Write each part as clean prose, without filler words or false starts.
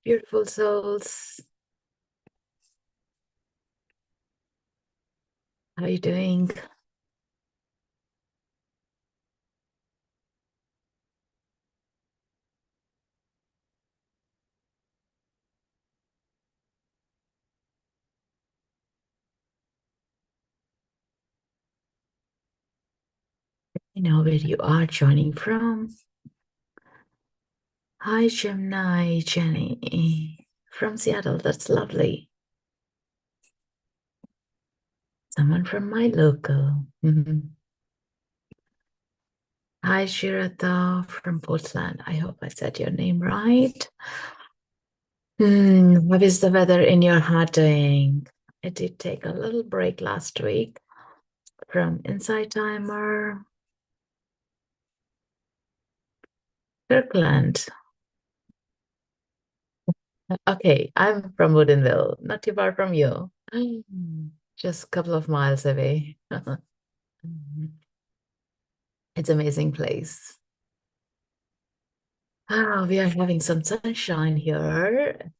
Beautiful souls. How are you doing? I know where you are joining from. Hi, Gemini, Jenny. From Seattle, that's lovely. Someone from my local. Hi, Shirata from Portland. I hope I said your name right. What is the weather in your heart doing? I did take a little break last week from Inside Timer, Kirkland. Okay, I'm from Woodinville, not too far from you. Just a couple of miles away. It's an amazing place. We are having some sunshine here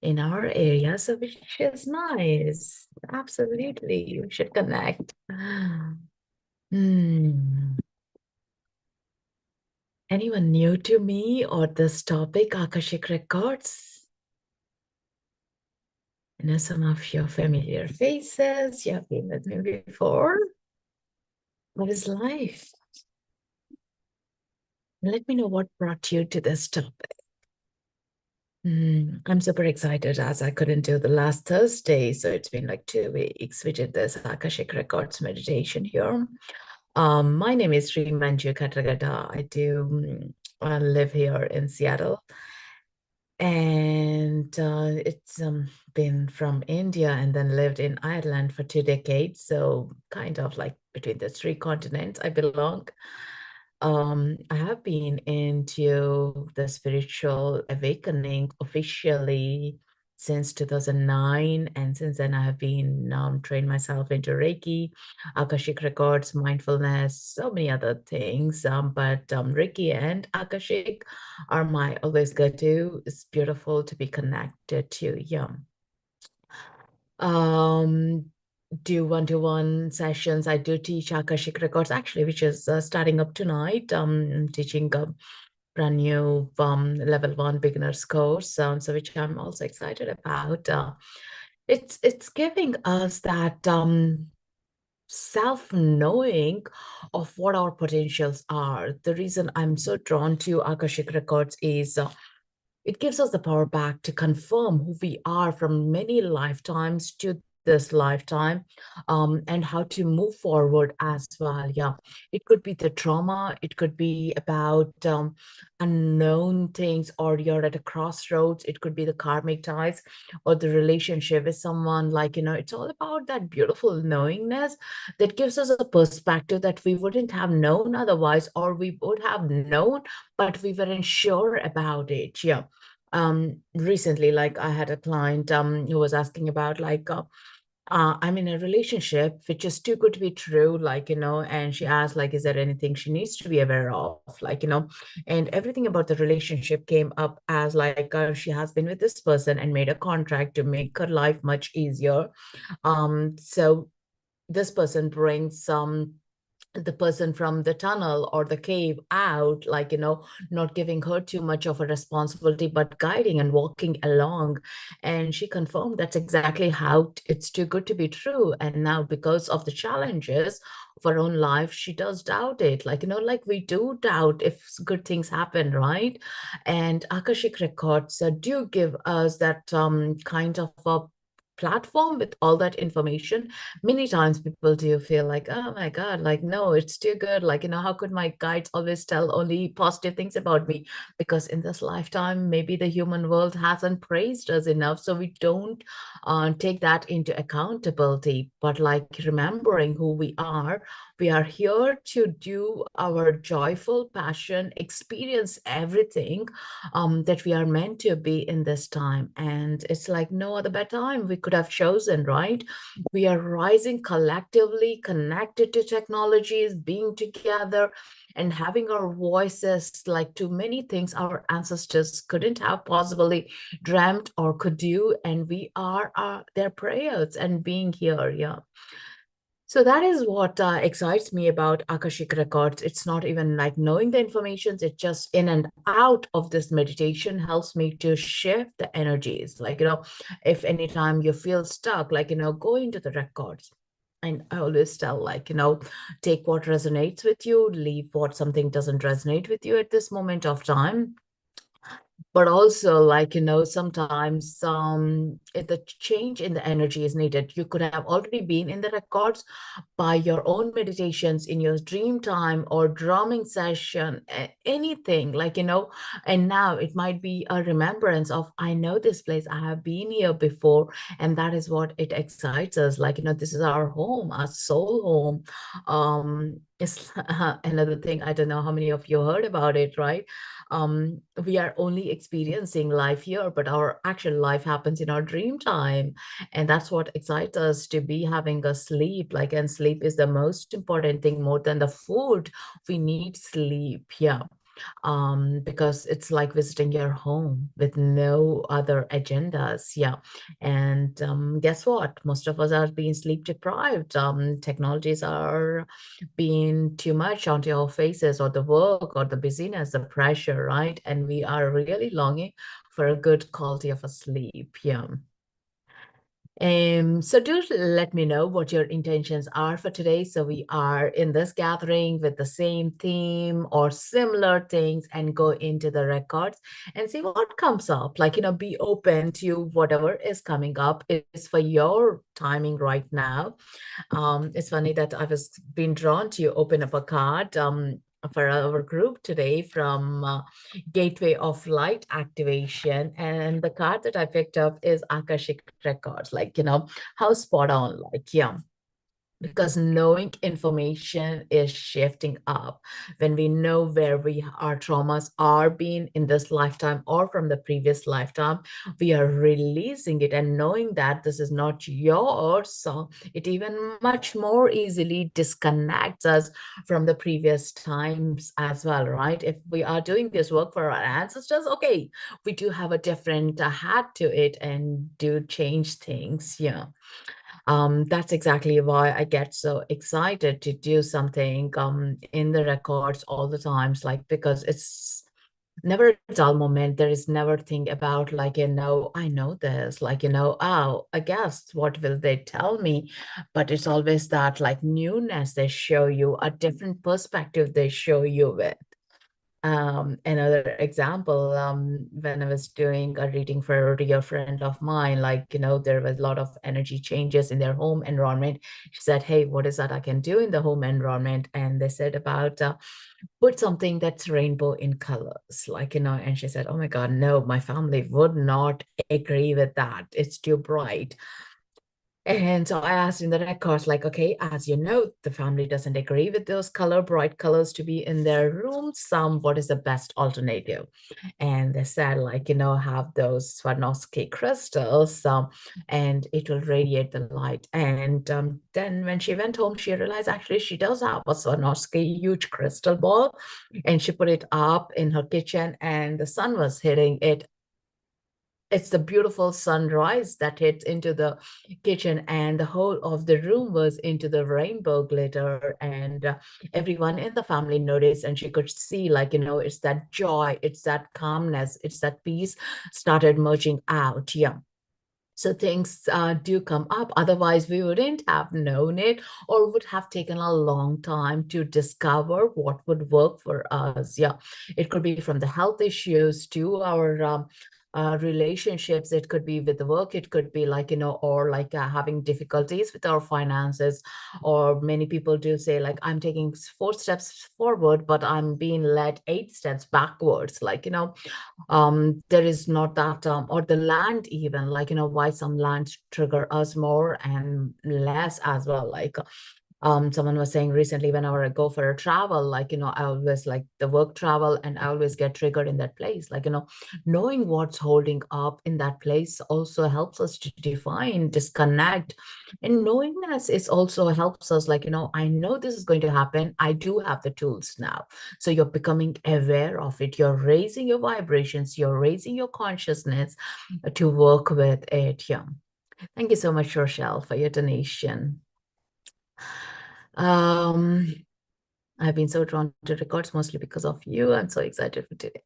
in our area, so which is nice. Absolutely, we should connect. Hmm. Anyone new to me or this topic, Akashic Records? I know some of your familiar faces. You have been with me before. What is life? Let me know what brought you to this topic. I'm super excited as I couldn't do the last Thursday. So it's been like 2 weeks. We did this Akashic Records meditation here. My name is Sri Manju Katragada. I live here in Seattle. And it's been from India and then lived in Ireland for 2 decades. So kind of like between the three continents I belong. I have been into the spiritual awakening officially since 2009, and since then I have been trained myself into Reiki, Akashic Records, mindfulness, so many other things. But Reiki and Akashic are my always go-to. It's beautiful to be connected to. Yeah. Um, do one-to-one sessions. I do teach Akashic Records actually, which is starting up tonight. I'm teaching a brand new level 1 beginners course, so which I'm also excited about. It's giving us that self-knowing of what our potentials are. The reason I'm so drawn to Akashic Records is it gives us the power back to confirm who we are from many lifetimes to this lifetime, and how to move forward as well. Yeah, it could be the trauma, it could be about unknown things, or you're at a crossroads. It could be the karmic ties or the relationship with someone. Like, it's all about that beautiful knowingness that gives us a perspective that we wouldn't have known otherwise, or we would have known, but we weren't sure about it. Yeah. Recently, like I had a client who was asking about like I'm in a relationship which is too good to be true, like, and she asked, like, is there anything she needs to be aware of, like, and everything about the relationship came up as like she has been with this person and made a contract to make her life much easier. So this person brings the person from the tunnel or the cave out, like, not giving her too much of a responsibility, but guiding and walking along. And she confirmed that's exactly how it's too good to be true. And now, because of the challenges of her own life, she does doubt it. Like, like we do doubt if good things happen, right? And Akashic Records do give us that kind of a platform with all that information. Many times people do feel like, oh my God, like, no, it's too good. Like, how could my guides always tell only positive things about me? Because in this lifetime, maybe the human world hasn't praised us enough. So we don't take that into accountability. But like remembering who we are here to do our joyful passion, experience everything that we are meant to be in this time. And it's like no other better time we could have chosen, right? We are rising collectively, connected to technologies, being together, and having our voices like to many things our ancestors couldn't have possibly dreamt or could do. And we are their prayers and being here. Yeah. So that is what excites me about Akashic records. It's not even like knowing the information, it's just in and out of this meditation helps me to shift the energies. Like, if anytime you feel stuck, like, go into the records. And I always tell, like, take what resonates with you, leave what something doesn't resonate with you at this moment of time. But also, like, sometimes if the change in the energy is needed, you could have already been in the records by your own meditations in your dream time or drumming session, anything, like, and now it might be a remembrance of, I know this place, I have been here before. And that is what it excites us. Like, this is our home, our soul home. It's another thing. I don't know how many of you heard about it, right? We are only experiencing life here, but our actual life happens in our dream time. And that's what excites us to be having a sleep. Like, and sleep is the most important thing more than the food. We need sleep. Yeah. Because it's like visiting your home with no other agendas. Yeah. And guess what? Most of us are being sleep deprived. Technologies are being too much onto our faces, or the work, or the busyness, the pressure, right? And we are really longing for a good quality of a sleep. Yeah. So do let me know what your intentions are for today. So we are in this gathering with the same theme or similar things and go into the records and see what comes up. Like, be open to whatever is coming up. It's for your timing right now. It's funny that I was being drawn to open up a card for our group today from Gateway of Light Activation. And the card that I picked up is Akashic Records. Like, how spot on, like, yeah, because knowing information is shifting up. When we know where our traumas are being in this lifetime or from the previous lifetime, we are releasing it, and knowing that this is not yours, so it even much more easily disconnects us from the previous times as well, right? If we are doing this work for our ancestors, okay, we do have a different hat to it and do change things. Yeah. That's exactly why I get so excited to do something in the records all the times, like, because it's never a dull moment. There is never thing about, like, I know this, like, oh, I guess what will they tell me? But it's always that, like, newness they show you, a different perspective they show you with. Another example, when I was doing a reading for a dear friend of mine, like, there was a lot of energy changes in their home environment. She said, hey, what is that I can do in the home environment? And they said about put something that's rainbow in colors, like, and she said, oh my God, no, my family would not agree with that. It's too bright. And so I asked in the records, like, okay, as you know, the family doesn't agree with those bright colors to be in their room. What is the best alternative? And they said, like, have those Swarovski crystals, and it will radiate the light. And then when she went home, she realized actually she does have a Swarovski huge crystal ball, and she put it up in her kitchen, and the sun was hitting it. It's the beautiful sunrise that hits into the kitchen, and the whole of the room was into the rainbow glitter. And everyone in the family noticed, and she could see, like, it's that joy, it's that calmness, it's that peace started merging out. Yeah. So things do come up. Otherwise, we wouldn't have known it, or would have taken a long time to discover what would work for us. Yeah, it could be from the health issues to our relationships. It could be with the work. It could be like, or like having difficulties with our finances. Or many people do say, like, I'm taking 4 steps forward, but I'm being led 8 steps backwards. Like, there is not that, or the land even, like, why some lands trigger us more and less as well. Like, Someone was saying recently, whenever I go for a travel, like, I always like the work travel and I always get triggered in that place. Like, knowing what's holding up in that place also helps us to define, disconnect. And knowingness is also helps us, like, I know this is going to happen. I do have the tools now. So you're becoming aware of it. You're raising your vibrations, you're raising your consciousness to work with it. Yeah. Thank you so much, Rochelle, for your donation. Um, I've been so drawn to records mostly because of you. I'm so excited for today.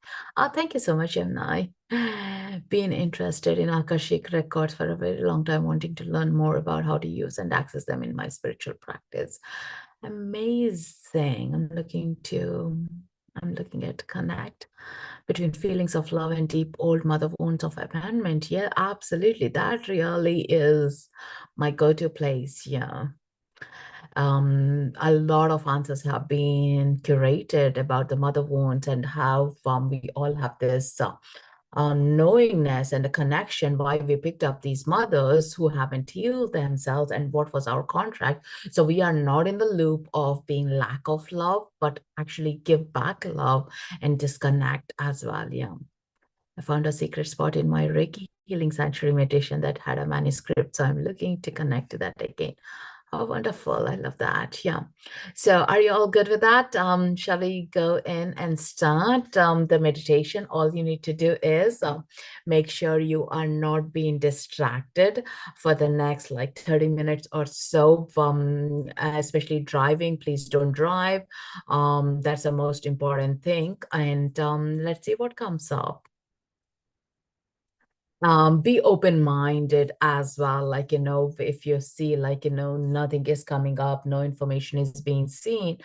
Thank you so much, Gemini. Been interested in Akashic records for a very long time, wanting to learn more about how to use and access them in my spiritual practice. Amazing. I'm looking at connect between feelings of love and deep old mother wounds of abandonment. Yeah, absolutely. That really is my go-to place. Yeah. A lot of answers have been curated about the mother wounds and how we all have this knowingness and the connection why we picked up these mothers who haven't healed themselves and what was our contract. So we are not in the loop of being lack of love, but actually give back love and disconnect as well. Yeah. I found a secret spot in my Reiki healing sanctuary meditation that had a manuscript. So I'm looking to connect to that again. Oh, wonderful. I love that. Yeah. So are you all good with that? Shall we go in and start the meditation? All you need to do is make sure you are not being distracted for the next like 30 minutes or so, especially driving. Please don't drive. That's the most important thing. And let's see what comes up. Be open-minded as well, like, if you see, like, nothing is coming up, no information is being seen,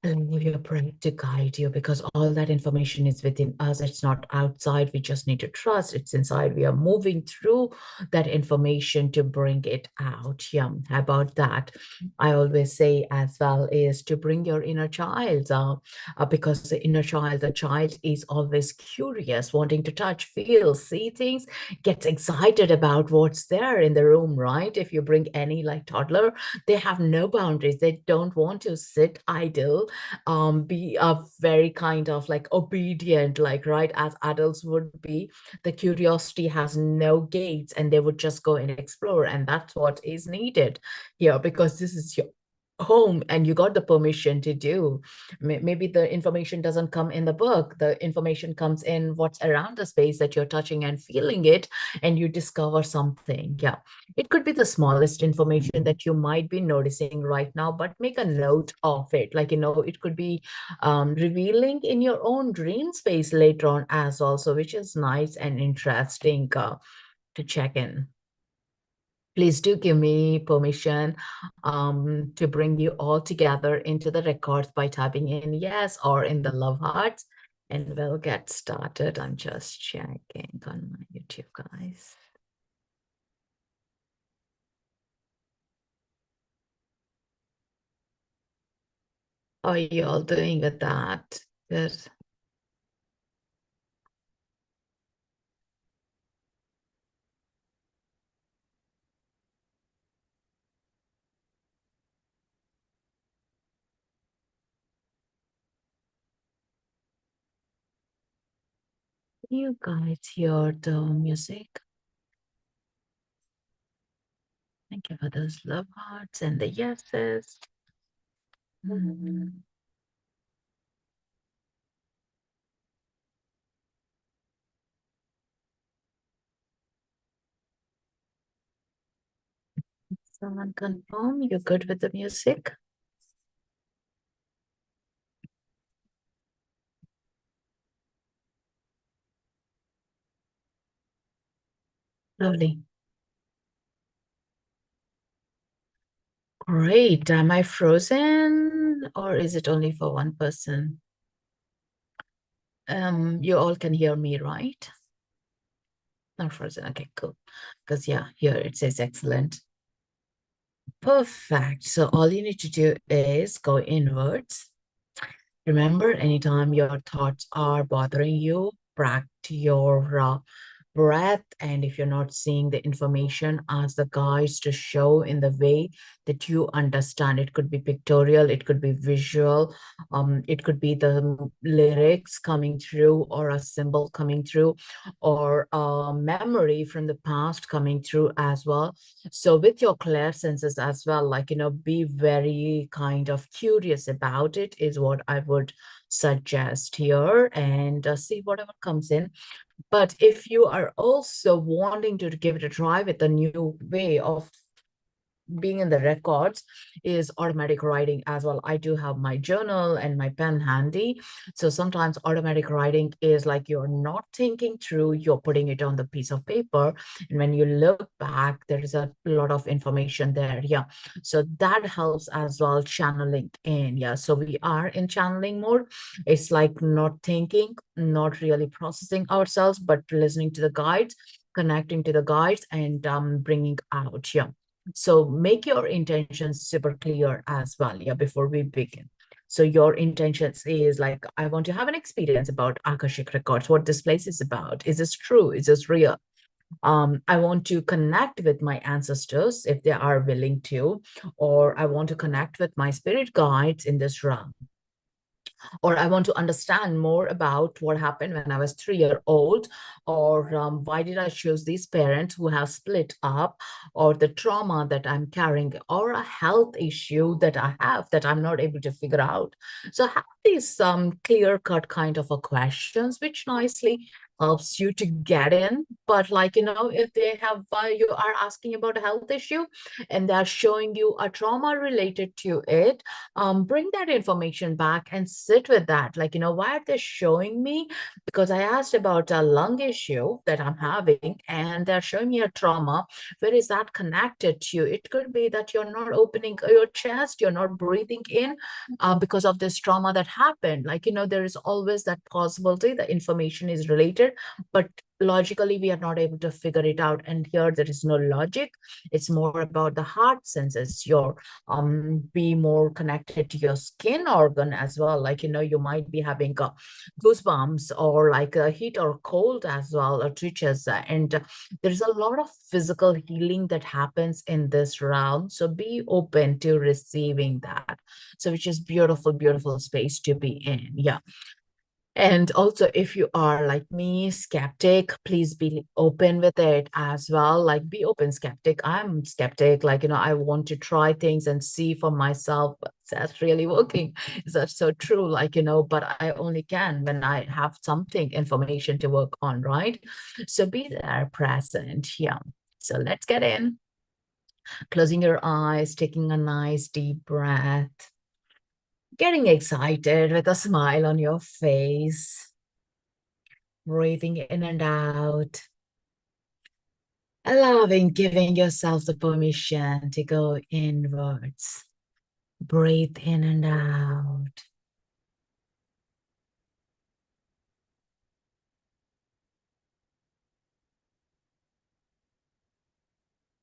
allow your prayer to guide you, because all that information is within us. It's not outside. We just need to trust it's inside. We are moving through that information to bring it out. Yeah, how about that? I always say as well is to bring your inner child, because the child is always curious, wanting to touch, feel, see things, gets excited about what's there in the room, right? If you bring any like toddler, they have no boundaries. They don't want to sit idle, be a very kind of like obedient, like, right, as adults would be. The curiosity has no gates and they would just go and explore. And that's what is needed here, because this is your home and you got the permission to do. Maybe the information doesn't come in the book. The information comes in what's around the space that you're touching and feeling it, and you discover something. Yeah. It could be the smallest information that you might be noticing right now, but make a note of it. Like, it could be revealing in your own dream space later on as also, which is nice and interesting to check in. Please do give me permission to bring you all together into the records by typing in yes or in the love hearts, and we'll get started. I'm just checking on my YouTube, guys. How are you all doing with that? Good. You guys hear the music? Thank you for those love hearts and the yeses. Someone confirm you're good with the music? Lovely. Great. Am I frozen or is it only for one person? You all can hear me, right? Not frozen. Okay, cool. Because yeah, here it says excellent. Perfect. So all you need to do is go inwards. Remember, anytime your thoughts are bothering you, practice your breath. And if you're not seeing the information, ask the guides to show in the way that you understand. It could be pictorial, it could be visual, it could be the lyrics coming through, or a symbol coming through, or a memory from the past coming through as well. So with your clear senses as well, like, be very kind of curious about it, is what I would suggest here, and see whatever comes in. But if you are also wanting to give it a try with a new way of being in the records, is automatic writing as well. I do have my journal and my pen handy. So sometimes automatic writing is like you're not thinking through, you're putting it on the piece of paper. And when you look back, there is a lot of information there. Yeah. So that helps as well, channeling in. Yeah. So we are in channeling mode. It's like not thinking, not really processing ourselves, but listening to the guides, connecting to the guides, and bringing out. Yeah. So make your intentions super clear as well, yeah, before we begin. So your intentions is like, I want to have an experience about Akashic records, what this place is about. Is this true? Is this real? I want to connect with my ancestors if they are willing to, or I want to connect with my spirit guides in this realm, or I want to understand more about what happened when I was 3 years old, or why did I choose these parents who have split up, or the trauma that I'm carrying, or a health issue that I have that I'm not able to figure out. So have these clear-cut kind of a questions, which nicely helps you to get in. But like, if they have, you are asking about a health issue and they're showing you a trauma related to it, bring that information back and sit with that. Like, why are they showing me? Because I asked about a lung issue that I'm having, and they're showing me a trauma. Where is that connected to? It could be that you're not opening your chest, you're not breathing in because of this trauma that happened. Like, there is always that possibility the information is related, but logically we are not able to figure it out. And here there is no logic. It's more about the heart senses, your be more connected to your skin organ as well. Like, you might be having goosebumps, or like a heat or cold as well, or twitches. And there's a lot of physical healing that happens in this realm. So be open to receiving that. So which is beautiful, beautiful space to be in. Yeah. And also, if you are like me, skeptic, please be open with it as well. Like, be open, skeptic. I'm skeptic. Like, I want to try things and see for myself, that's really working. Is that so true? Like, but I only can when I have something, information to work on, right? So be there, present. Yeah. So let's get in. Closing your eyes, taking a nice deep breath, getting excited with a smile on your face. Breathing in and out, allowing, giving yourself the permission to go inwards. Breathe in and out.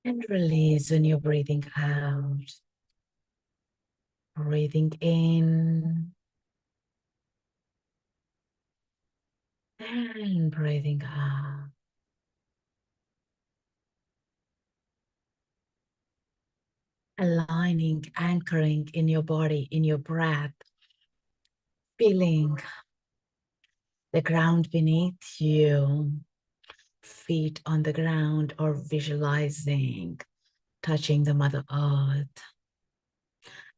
And release when you're breathing out. Breathing in and breathing out. Aligning, anchoring in your body, in your breath. Feeling the ground beneath you, feet on the ground, or visualizing touching the Mother Earth,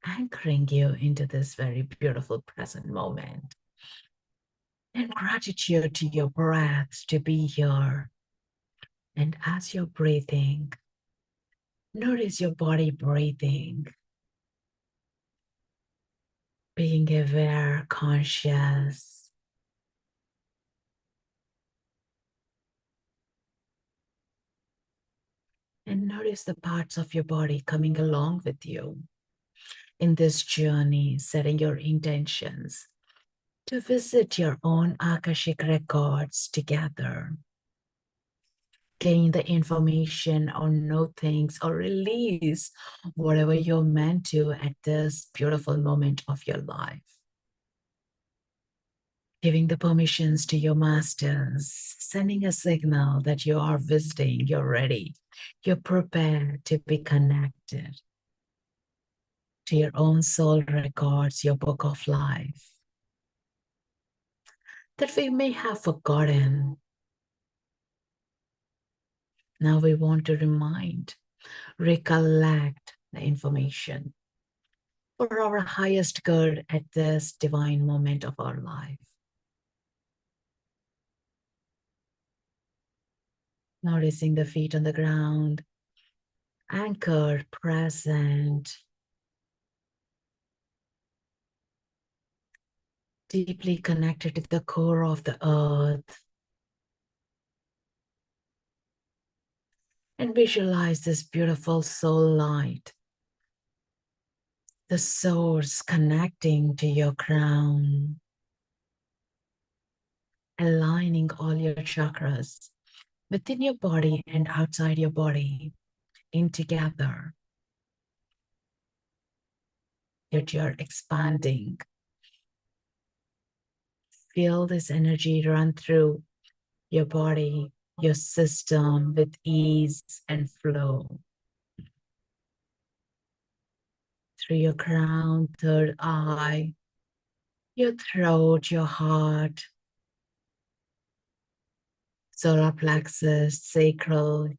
anchoring you into this very beautiful present moment. And gratitude to your breath to be here. And as you're breathing, notice your body breathing, being aware, conscious. And notice the parts of your body coming along with you in this journey, setting your intentions to visit your own Akashic records together. Gain the information or know things or release whatever you're meant to at this beautiful moment of your life. giving the permissions to your masters, sending a signal that you are visiting, you're ready, you're prepared to be connected to your own soul records, your book of life that we may have forgotten. Now we want to recollect the information for our highest good at this divine moment of our life. Noticing the feet on the ground, anchored, present, deeply connected to the core of the earth. And visualize this beautiful soul light, the source connecting to your crown, aligning all your chakras within your body and outside your body in together. That you're expanding. Feel this energy run through your body, your system with ease and flow. Through your crown, third eye, your throat, your heart, solar plexus, sacral,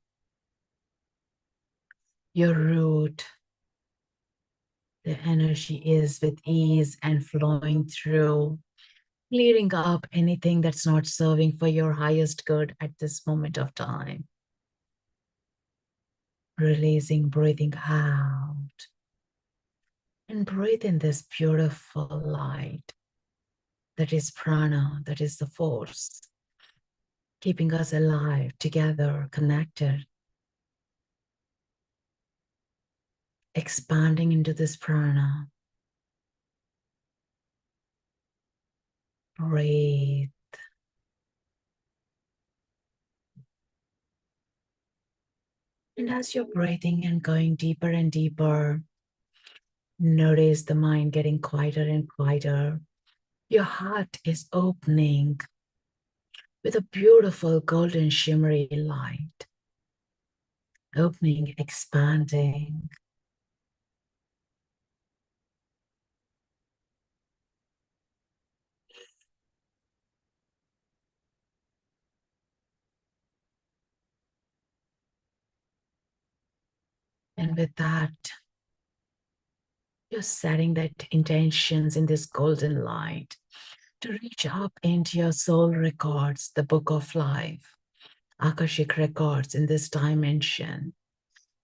your root. The energy is with ease and flowing through, clearing up anything that's not serving for your highest good at this moment of time. Releasing, breathing out. And breathe in this beautiful light that is prana, that is the force, keeping us alive, together, connected. Expanding into this prana. Breathe. And as you're breathing and going deeper and deeper, notice the mind getting quieter and quieter. Your heart is opening with a beautiful golden shimmery light. Opening, expanding. And with that, you're setting that intentions in this golden light to reach up into your soul records, the book of life, Akashic records in this dimension,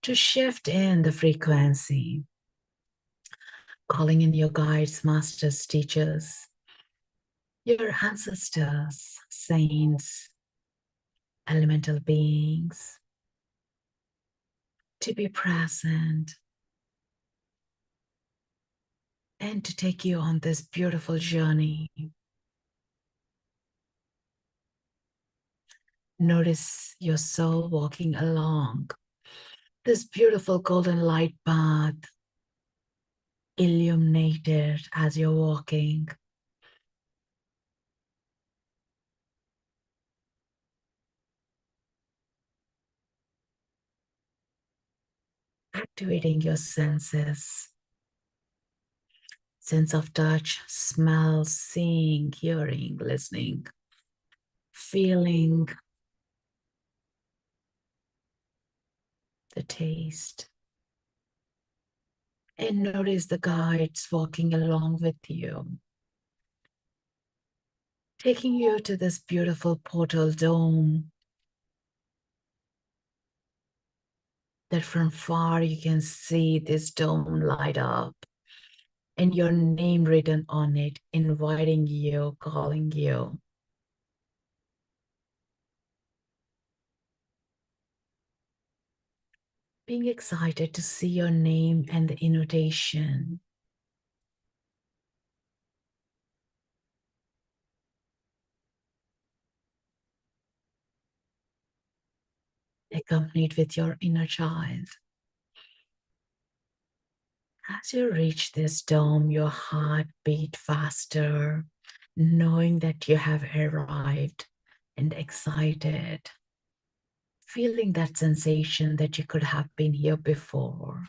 to shift in the frequency, calling in your guides, masters, teachers, your ancestors, saints, elemental beings, to be present and to take you on this beautiful journey. Notice your soul walking along this beautiful golden light path, illuminated as you're walking. Activating your senses, sense of touch, smell, seeing, hearing, listening, feeling, the taste. And notice the guides walking along with you, taking you to this beautiful portal dome that from far you can see this dome light up and your name written on it, inviting you, calling you. Being excited to see your name and the invitation. Accompanied with your inner child. As you reach this dome, your heart beat faster knowing that you have arrived and excited, feeling that sensation that you could have been here before.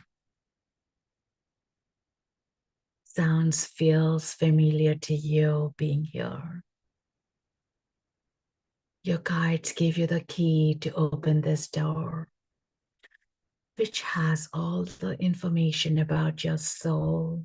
Sounds feels familiar to you being here. Your guides give you the key to open this door, which has all the information about your soul.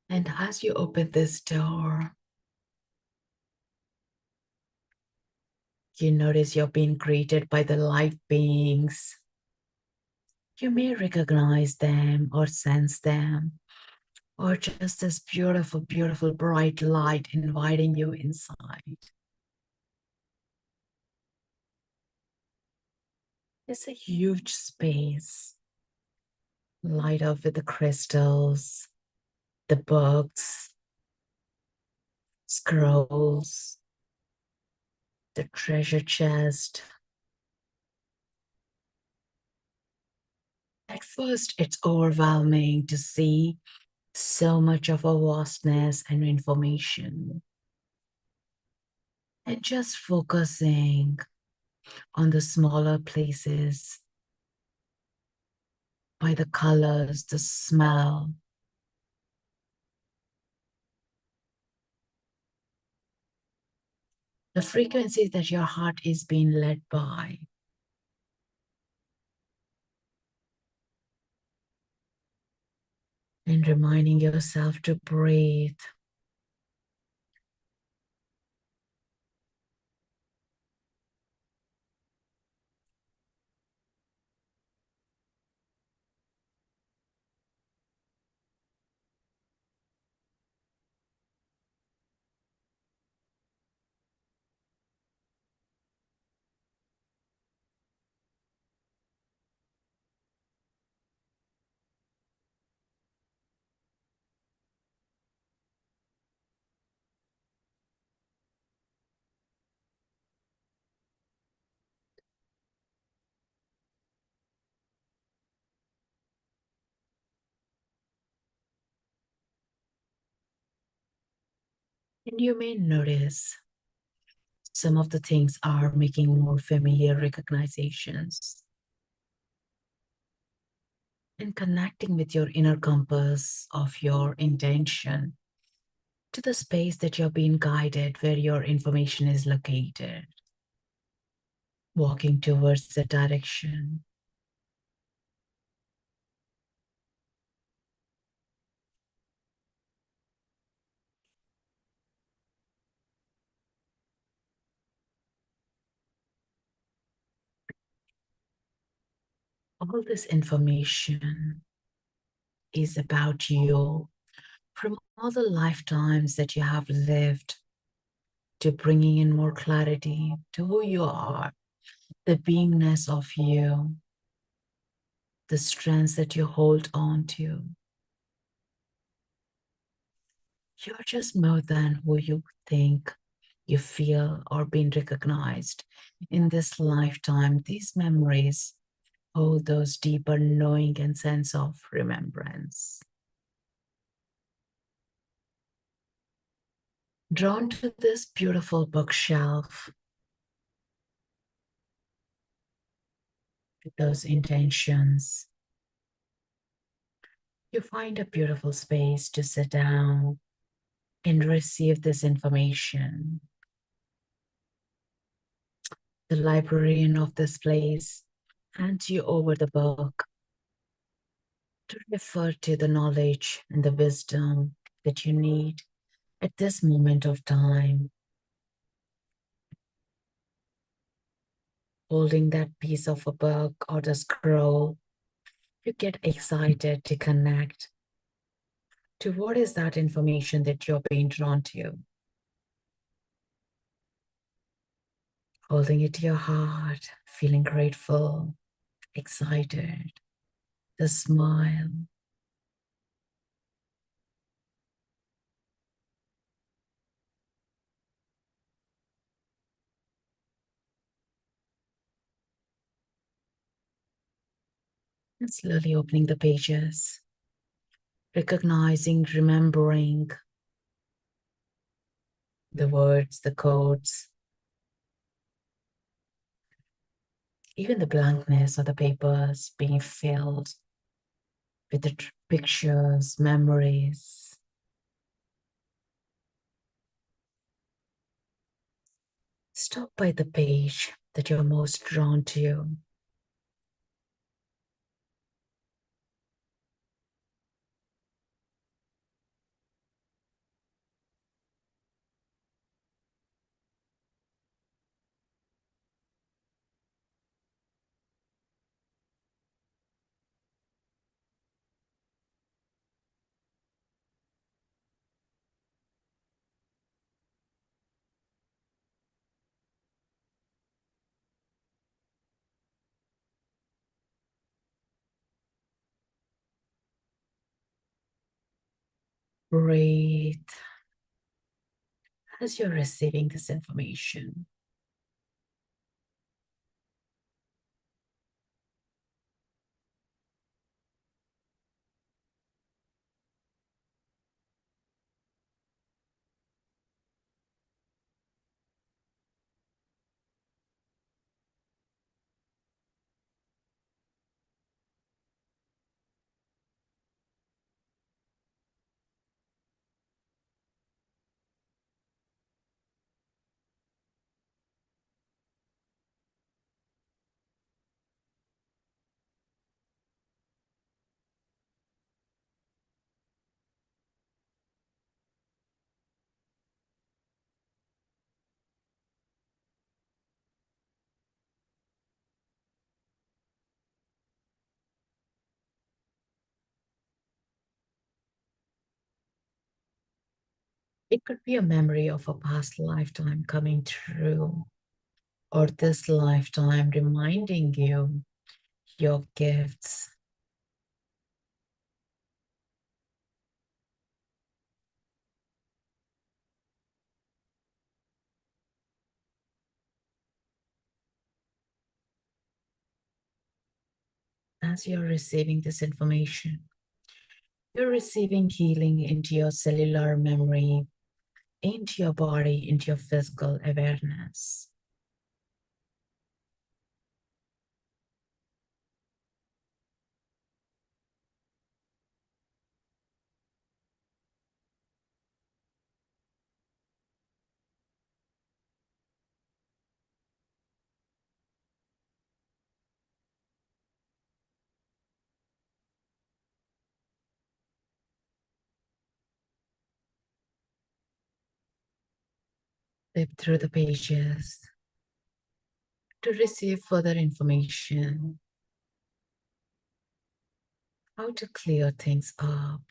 And as you open this door, you notice you're being greeted by the light beings. You may recognize them or sense them, or just this beautiful, beautiful bright light inviting you inside. It's a huge space, light up with the crystals, the books, scrolls, the treasure chest. At first, it's overwhelming to see so much of a vastness and information. And just focusing on the smaller places by the colors, the smell, the frequencies that your heart is being led by. And reminding yourself to breathe. And you may notice some of the things are making more familiar recognitions and connecting with your inner compass of your intention to the space that you're being guided where your information is located, walking towards the direction. All this information is about you from all the lifetimes that you have lived to bringing in more clarity to who you are, the beingness of you, the strengths that you hold on to. You're just more than who you think, you feel, or being recognized. In this lifetime, these memories hold those deeper knowing and sense of remembrance. Drawn to this beautiful bookshelf, with those intentions, you find a beautiful space to sit down and receive this information. The librarian of this place hands you over the book to refer to the knowledge and the wisdom that you need at this moment of time. Holding that piece of a book or the scroll, you get excited to connect to what is that information that you're being drawn to. Holding it to your heart, feeling grateful, excited, the smile. And slowly opening the pages, recognizing, remembering the words, the codes, even the blankness of the papers being filled with the pictures, memories. Stop by the page that you're most drawn to. Breathe as you're receiving this information. It could be a memory of a past lifetime coming true, or this lifetime reminding you your gifts. As you're receiving this information, you're receiving healing into your cellular memory, into your body, into your physical awareness. Flip through the pages to receive further information, how to clear things up.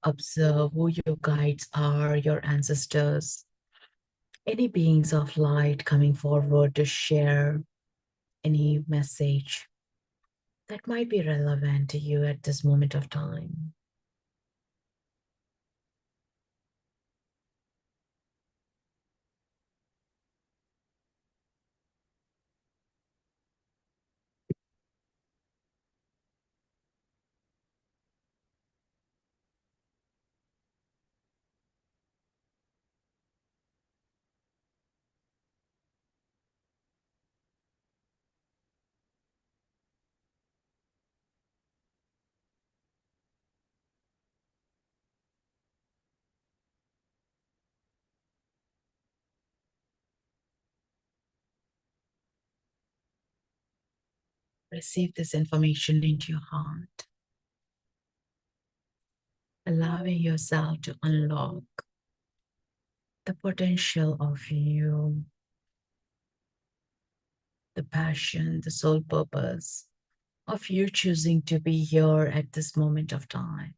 Observe who your guides are, your ancestors, any beings of light coming forward to share any message that might be relevant to you at this moment of time. Receive this information into your heart, allowing yourself to unlock the potential of you, the passion, the sole purpose of you choosing to be here at this moment of time.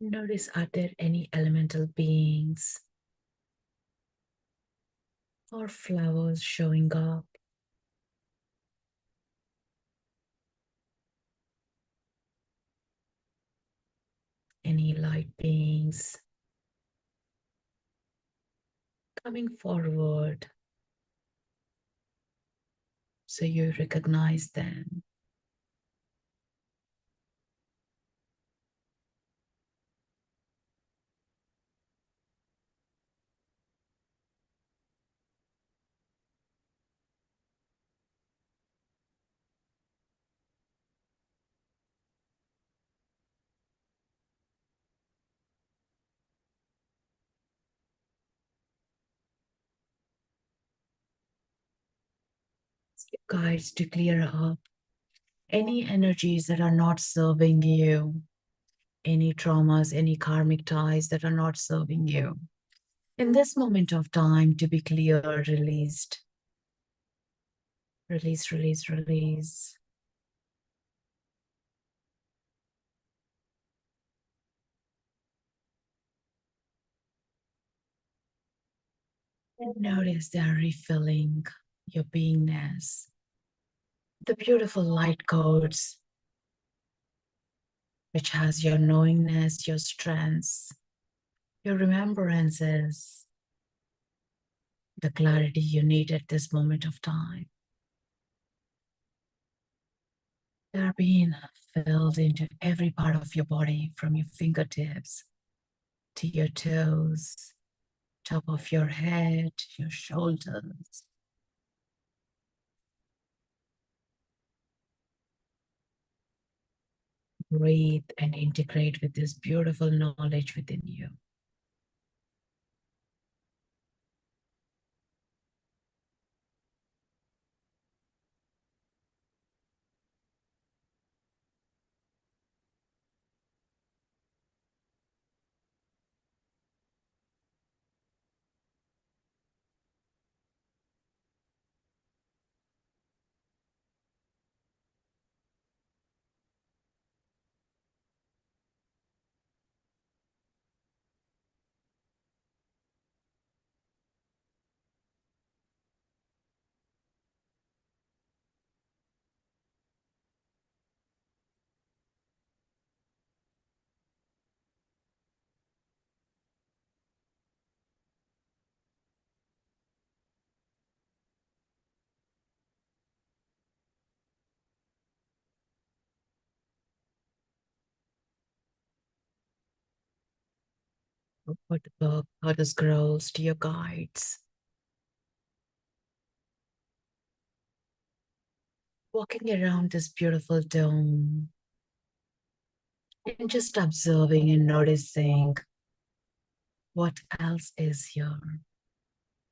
Notice, are there any elemental beings or flowers showing up? Any light beings coming forward so you recognize them? Ask your guides to clear up any energies that are not serving you, any traumas, any karmic ties that are not serving you. In this moment of time, to be clear, released, release, release, release. And notice they are refilling your beingness. The beautiful light codes, which has your knowingness, your strengths, your remembrances, the clarity you need at this moment of time. They are being filled into every part of your body, from your fingertips to your toes, top of your head, your shoulders. Breathe and integrate with this beautiful knowledge within you. Put the goddess girls to your guides. Walking around this beautiful dome and just observing and noticing what else is here.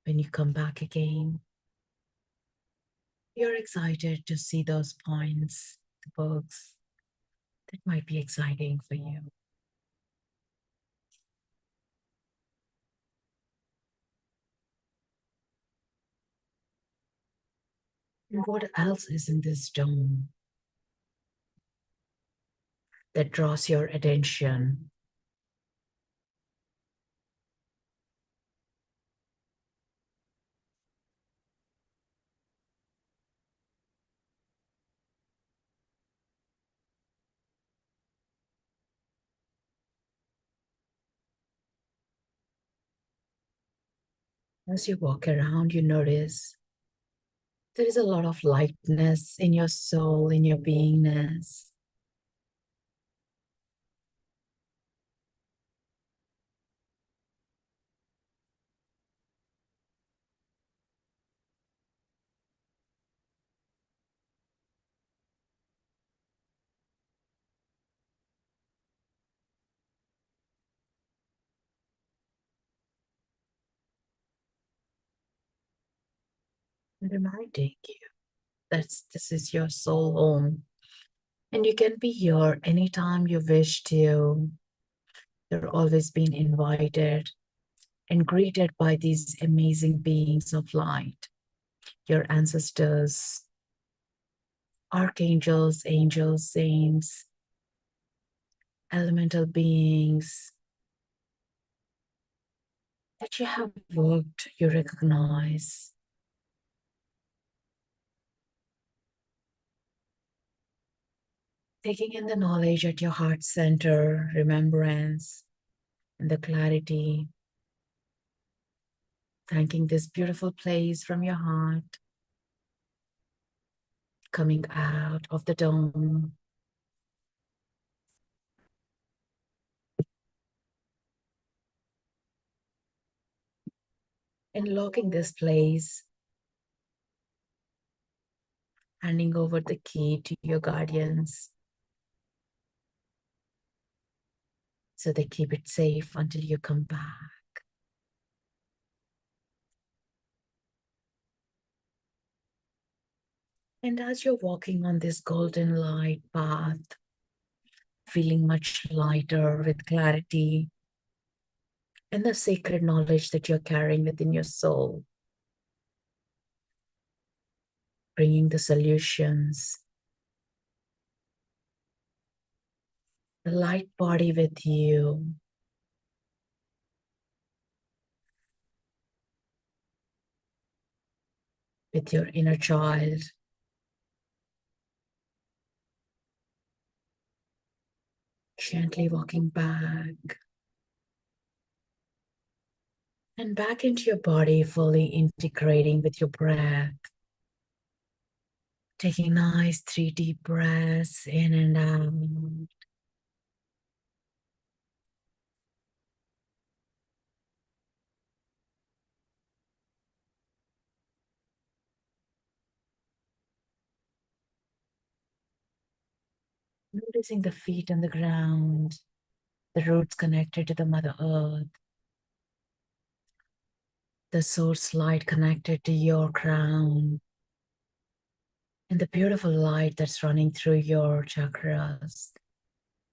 When you come back again, you're excited to see those points, the books that might be exciting for you. And what else is in this dome that draws your attention? As you walk around, you notice there is a lot of lightness in your soul, in your beingness. And reminding you that this is your soul home. And you can be here anytime you wish to. You're always being invited and greeted by these amazing beings of light, your ancestors, archangels, angels, saints, elemental beings that you have worked, you recognize. Taking in the knowledge at your heart center, remembrance, and the clarity. Thanking this beautiful place from your heart, coming out of the dome. And locking this place, handing over the key to your guardians so they keep it safe until you come back. And as you're walking on this golden light path, feeling much lighter with clarity and the sacred knowledge that you're carrying within your soul, bringing the solutions, the light body with you, with your inner child, gently walking back and back into your body, fully integrating with your breath. Taking nice 3 deep breaths in and out. Noticing the feet on the ground, the roots connected to the Mother Earth, the source light connected to your crown, and the beautiful light that's running through your chakras,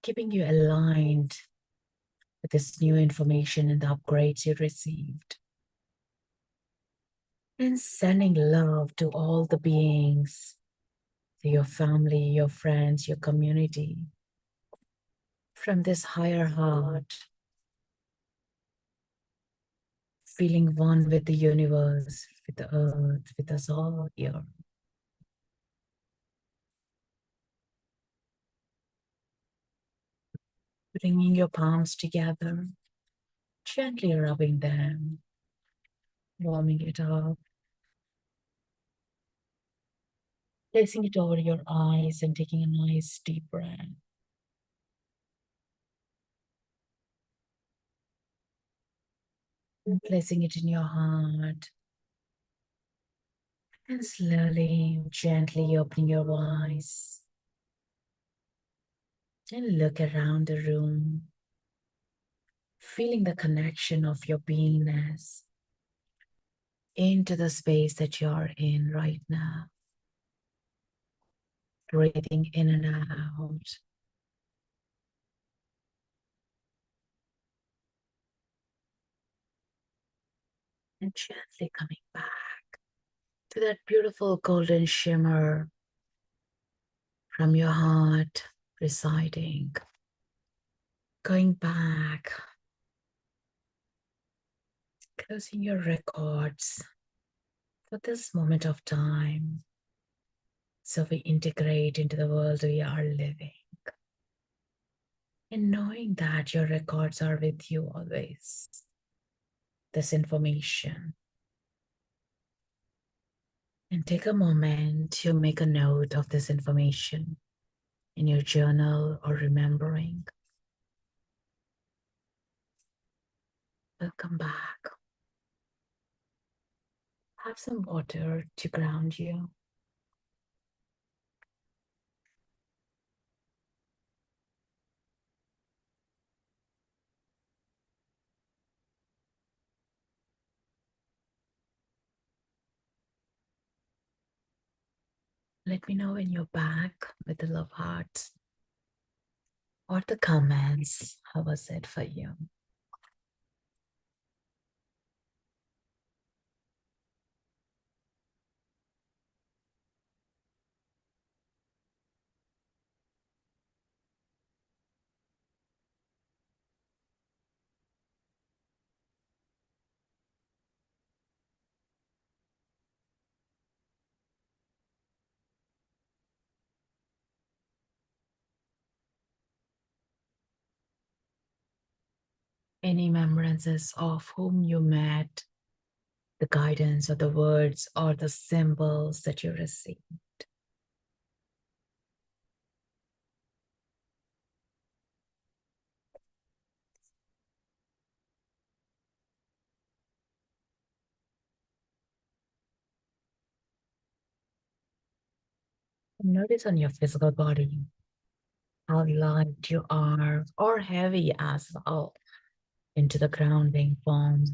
keeping you aligned with this new information and the upgrades you received. And sending love to all the beings, to your family, your friends, your community, from this higher heart, feeling one with the universe, with the earth, with us all here. Bringing your palms together, gently rubbing them, warming it up, placing it over your eyes and taking a nice deep breath. And placing it in your heart. And slowly, gently opening your eyes and look around the room, feeling the connection of your beingness into the space that you're in right now. Breathing in and out. And gently coming back to that beautiful golden shimmer from your heart residing, going back, closing your records for this moment of time. So we integrate into the world we are living. And knowing that your records are with you always, this information. And take a moment to make a note of this information in your journal or remembering. Welcome back. Have some water to ground you. Let me know when you're back with the love hearts or the comments. How was it for you? Any remembrances of whom you met, the guidance or the words or the symbols that you received? Notice on your physical body how light you are or heavy as well into the grounding form.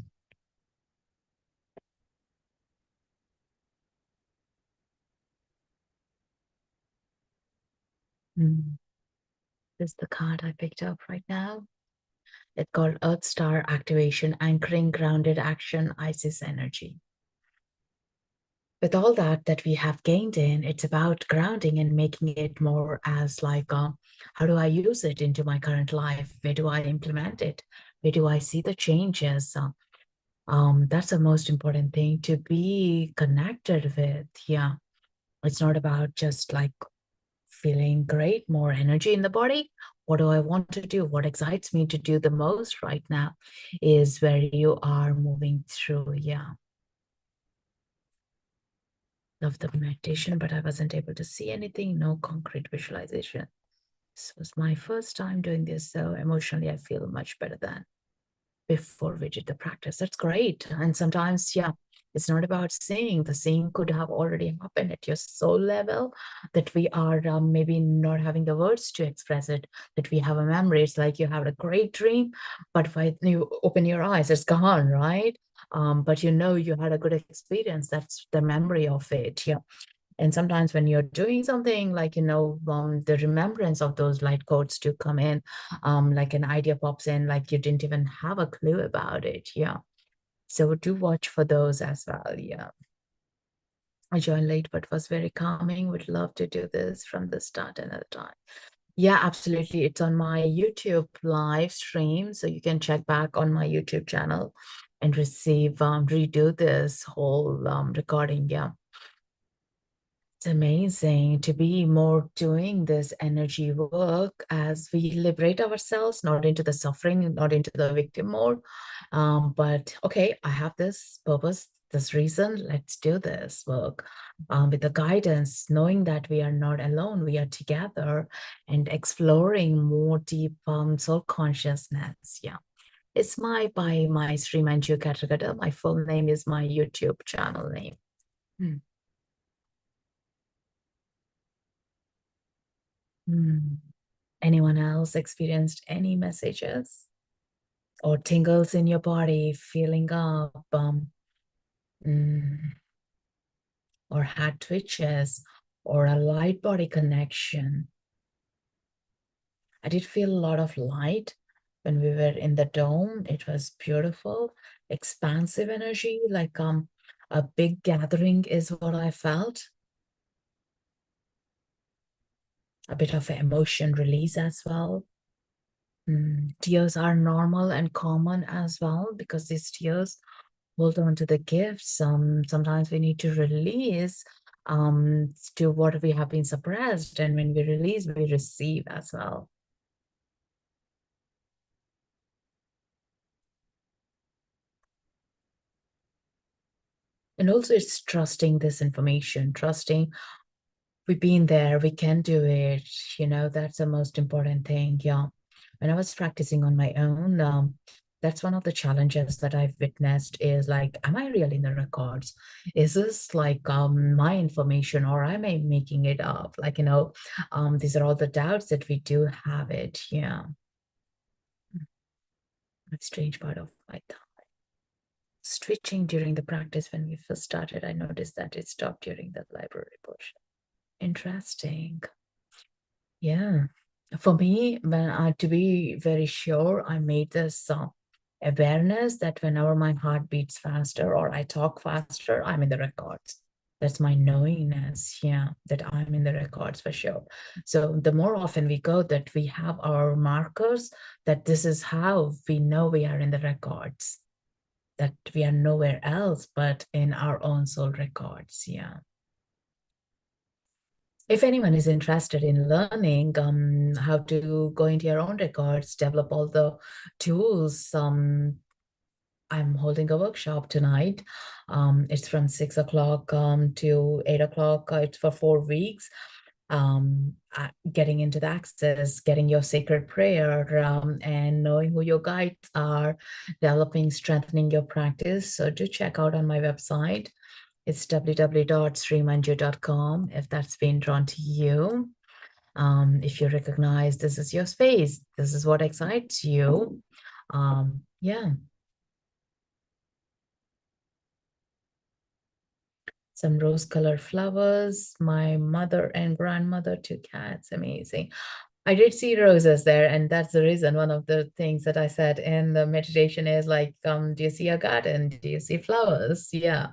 Mm. This is the card I picked up right now. It's called Earth Star Activation, Anchoring Grounded Action, Isis Energy. With all that we have gained in, it's about grounding and making it more as like, how do I use it into my current life? Where do I implement it? Where do I see the changes? That's the most important thing to be connected with. Yeah, it's not about just like feeling great, more energy in the body. What do I want to do? What excites me to do the most right now is where you are moving through. Yeah. Love the meditation, but I wasn't able to see anything, no concrete visualization. This was my first time doing this, so emotionally I feel much better than before we did the practice. That's great. And sometimes, yeah, it's not about seeing. The seeing could have already happened at your soul level, that we are maybe not having the words to express it, that we have a memory. It's like you have a great dream, but when you open your eyes, it's gone, right? But you know you had a good experience. That's the memory of it. Yeah. And sometimes when you're doing something like, the remembrance of those light codes to come in, like an idea pops in, like you didn't even have a clue about it. Yeah. So do watch for those as well. Yeah. I joined late, but was very calming. Would love to do this from the start another time. Yeah, absolutely. It's on my YouTube live stream. So you can check back on my YouTube channel and redo this whole recording. Yeah. It's amazing to be more doing this energy work as we liberate ourselves, not into the suffering, not into the victim mode. But okay, I have this purpose, this reason, let's do this work with the guidance, knowing that we are not alone, we are together and exploring more deep soul consciousness. Yeah. It's by my Sri Manju Katragada. My full name is my YouTube channel name. Hmm. Hmm. Anyone else experienced any messages or tingles in your body, feeling up, mm, or had twitches, or a light body connection? I did feel a lot of light when we were in the dome. It was beautiful, expansive energy. Like A big gathering is what I felt. A bit of emotion release as well. Tears are normal and common as well because these tears hold on to the gifts. Sometimes we need to release to what we have been suppressed, and when we release, we receive as well. And also, it's trusting this information, trusting we've been there, we can do it. That's the most important thing. Yeah. When I was practicing on my own, that's one of the challenges that I've witnessed is like, am I really in the records? Is this like my information or am I making it up? Like, these are all the doubts that we do have it. Yeah. A strange part of my time. Switching during the practice when we first started, I noticed that it stopped during the library portion. Interesting. Yeah. For me, to be very sure, I made this awareness that whenever my heart beats faster or I talk faster, I'm in the records. That's my knowingness, yeah, that I'm in the records for sure. So the more often we go, that we have our markers, that this is how we know we are in the records, that we are nowhere else but in our own soul records, yeah. If anyone is interested in learning how to go into your own records, develop all the tools, I'm holding a workshop tonight. It's from 6 o'clock to 8 o'clock. It's for 4 weeks. Getting into the access, getting your sacred prayer, and knowing who your guides are, developing, strengthening your practice. So do check out on my website. It's www.srimanju.com if that's been drawn to you. If you recognize this is your space, this is what excites you. Yeah, some rose-colored flowers. My mother and grandmother, two cats, amazing. I did see roses there, and that's the reason. One of the things that I said in the meditation is like, do you see a garden? Do you see flowers? Yeah,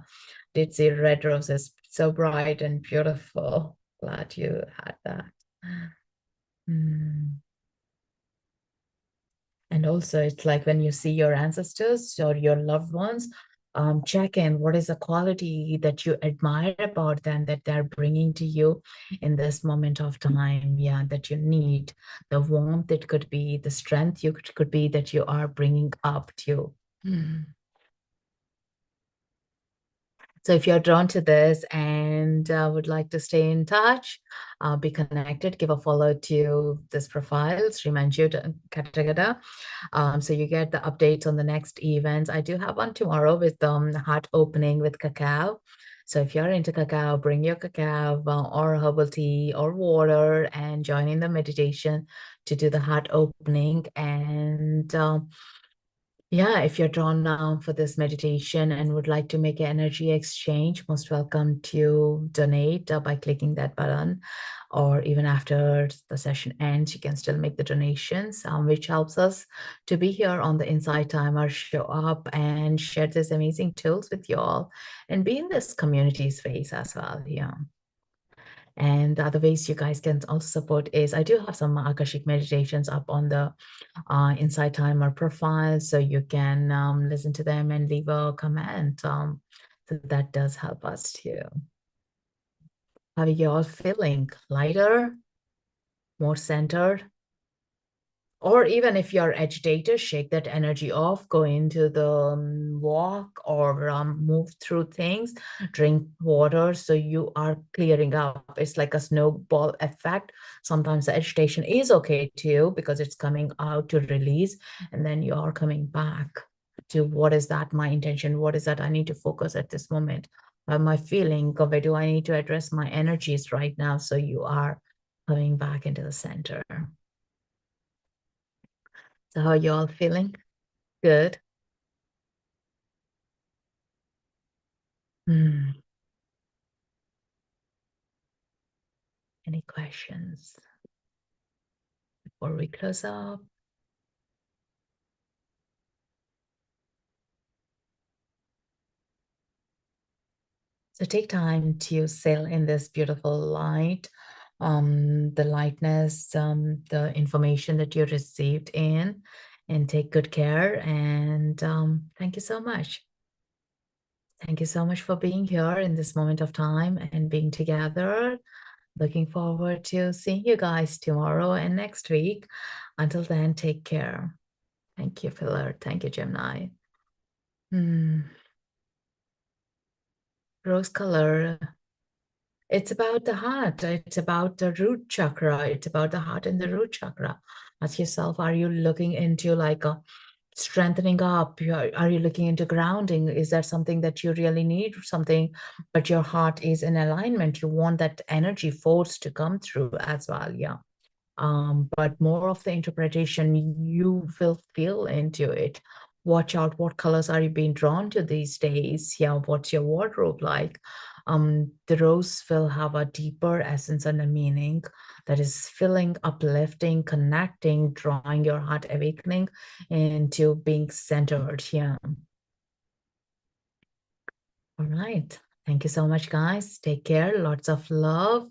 did see red roses, so bright and beautiful. Glad you had that. Mm. And also, it's like when you see your ancestors or your loved ones, check in what is the quality that you admire about them that they're bringing to you in this moment of time. Yeah, that you need the warmth, it could be the strength, you could be that you are bringing up to you. So if you're drawn to this and would like to stay in touch, be connected, give a follow to this profile, Srimanju Katagada. So you get the updates on the next events. I do have one tomorrow with heart opening with cacao. So if you're into cacao, bring your cacao or herbal tea or water and join in the meditation to do the heart opening. And yeah, if you're drawn now for this meditation and would like to make an energy exchange, most welcome to donate by clicking that button. Or even after the session ends, you can still make the donations, which helps us to be here on the Inside Timer, show up and share these amazing tools with you all and be in this community space as well. Yeah. And the other ways you guys can also support is I do have some Akashic meditations up on the Inside Timer profile, so you can listen to them and leave a comment. So that does help us too. How are you all feeling? Lighter, more centered? Or even if you're agitated, shake that energy off, go into the walk or move through things, drink water so you are clearing up. It's like a snowball effect. Sometimes the agitation is okay too because it's coming out to release, and then you are coming back to what is that my intention? What is that I need to focus at this moment? Am I feeling? Where do I need to address my energies right now? So you are coming back into the center. So how are you all feeling? Good. Hmm. Any questions before we close up? So take time to sail in this beautiful light, the lightness, the information that you received in, and take good care. And thank you so much. Thank you so much for being here in this moment of time and being together. Looking forward to seeing you guys tomorrow and next week. Until then, take care. Thank you, Filler. Thank you, Gemini. Hmm. Rose color. It's about the heart. It's about the root chakra. It's about the heart and the root chakra. Ask yourself, are you looking into like a strengthening up? Are you looking into grounding? Is that something that you really need? Something, but your heart is in alignment. You want that energy force to come through as well. Yeah. But more of the interpretation you will feel into it. Watch out, what colors are you being drawn to these days? Yeah, what's your wardrobe like? The rose will have a deeper essence and a meaning that is filling, uplifting, connecting, drawing your heart, awakening into being centered. Yeah. All right. Thank you so much, guys. Take care. Lots of love.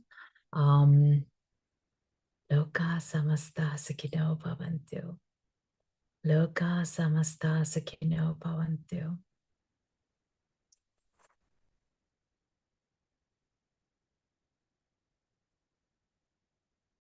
Um, Loka samasta sakino bhavantu. Loka samasta sakino bhavantu.